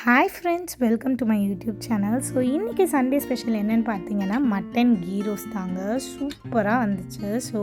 Hi friends, welcome to my YouTube channel. So இன்றைக்கி Sunday special என்னென்னு பார்த்தீங்கன்னா mutton key roast தாங்க. சூப்பராக வந்துச்சு. ஸோ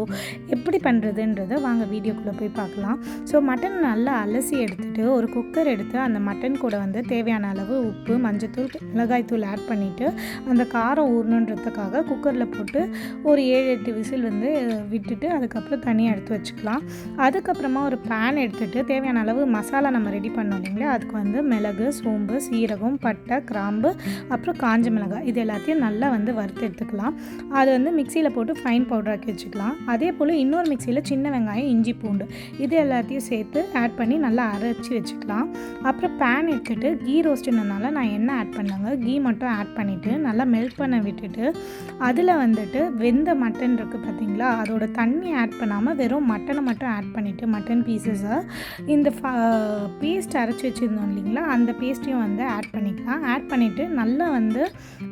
எப்படி பண்ணுறதுன்றதை வாங்க வீடியோக்குள்ளே போய் பார்க்கலாம். ஸோ மட்டன் நல்லா அலசி எடுத்துகிட்டு ஒரு குக்கர் எடுத்து அந்த மட்டன் கூட வந்து தேவையான அளவு உப்பு, மஞ்சத்தூள், மிளகாய்த்தூள் ஆட் பண்ணிவிட்டு அந்த காரம் ஊறணுன்றதுக்காக குக்கரில் போட்டு ஒரு 7-8 விசில் வந்து விட்டுட்டு அதுக்கப்புறம் தனியாக எடுத்து வச்சுக்கலாம். அதுக்கப்புறமா ஒரு பேன் எடுத்துகிட்டு தேவையான அளவு மசாலா நம்ம ரெடி பண்ணோம் இல்லைங்களா, அதுக்கு வந்து மிளகு, சோம்பு, சீரகம், பட்டை, கிராம்பு, அப்புறம் காஞ்ச மிளகாய் இது எல்லாத்தையும் நல்லா வந்து வறுத்து எடுத்துக்கலாம். அது வந்து மிக்சியில் போட்டு ஃபைன் பவுடராக்கி வச்சுக்கலாம். அதே போல் இன்னொரு மிக்சியில் சின்ன வெங்காயம், இஞ்சி, பூண்டு இது எல்லாத்தையும் சேர்த்து ஆட் பண்ணி நல்லா அரைச்சி வச்சுக்கலாம். அப்புறம் பேன் எடுத்துகிட்டு கீ ரோஸ்ட்டுனால நான் எண்ணெய் ஆட் பண்ணாங்க, கீ மட்டும் ஆட் பண்ணிவிட்டு நல்லா மெல்ட் பண்ண விட்டுட்டு அதில் வந்துட்டு வெந்த மட்டன் இருக்குது பார்த்தீங்களா, அதோட தண்ணி ஆட் பண்ணாமல் வெறும் மட்டனை மட்டும் ஆட் பண்ணிவிட்டு மட்டன் பீசஸை இந்த பேஸ்ட் அரைச்சி வச்சுருந்தோம் இல்லைங்களா, அந்த பேஸ்ட்டையும் வந்து ஆட் பண்ணிக்கலாம். ஆட் பண்ணிவிட்டு நல்லா வந்து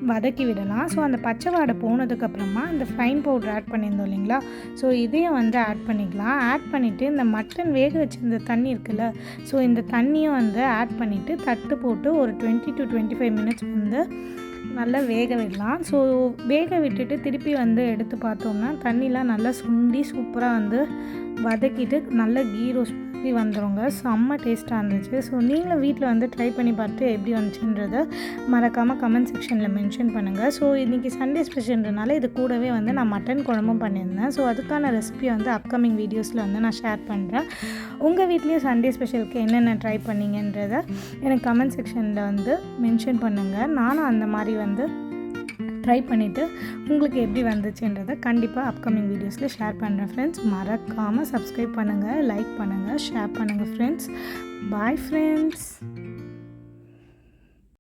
வதக்கி விடலாம். ஸோ அந்த பச்சை வாடை போனதுக்கப்புறமா இந்த ஃபைன் பவுடர் ஆட் பண்ணியிருந்தோம் இல்லைங்களா, ஸோ இதையும் வந்து ஆட் பண்ணிக்கலாம். ஆட் பண்ணிவிட்டு இந்த மட்டன் வேக வச்சுருந்த தண்ணி இருக்குல்ல, ஸோ இந்த தண்ணியும் வந்து ஆட் பண்ணிவிட்டு தட்டு போட்டு ஒரு 20 to 25 மினிட்ஸ் வந்து நல்லா வேக விடலாம். ஸோ வேக விட்டுட்டு திருப்பி வந்து எடுத்து பார்த்தோம்னா தண்ணிலாம் நல்லா சுண்டி சூப்பராக வந்து வதக்கிட்டு நல்ல கீ ரோஸ்ட் மாதிரி வந்துடுங்க. செம்ம டேஸ்ட்டாக இருந்துச்சு. ஸோ நீங்களும் வீட்டில் வந்து ட்ரை பண்ணி பார்த்து எப்படி வந்துச்சுன்றதை மறக்காமல் கமெண்ட் செக்ஷனில் மென்ஷன் பண்ணுங்கள். ஸோ இன்றைக்கி சண்டே ஸ்பெஷல்ன்றனால இது கூடவே வந்து நான் மட்டன் குழம்பும் பண்ணியிருந்தேன். ஸோ அதுக்கான ரெசிபியை வந்து அப்கமிங் வீடியோஸில் வந்து நான் ஷேர் பண்ணுறேன். உங்கள் வீட்லேயும் சண்டே ஸ்பெஷலுக்கு என்னென்ன ட்ரை பண்ணிங்கன்றதை எனக்கு கமெண்ட் செக்ஷனில் வந்து மென்ஷன் பண்ணுங்கள். நானும் அந்த மாதிரி வந்து ட்ரை பண்ணிவிட்டு உங்களுக்கு எப்படி வந்துச்சுன்றதை கண்டிப்பாக அப்கமிங் வீடியோஸில் ஷேர் பண்ணுறேன். ஃப்ரெண்ட்ஸ், மறக்காமல் சப்ஸ்கிரைப் பண்ணுங்கள், லைக் பண்ணுங்கள், ஷேர் பண்ணுங்கள். Friends, bye friends.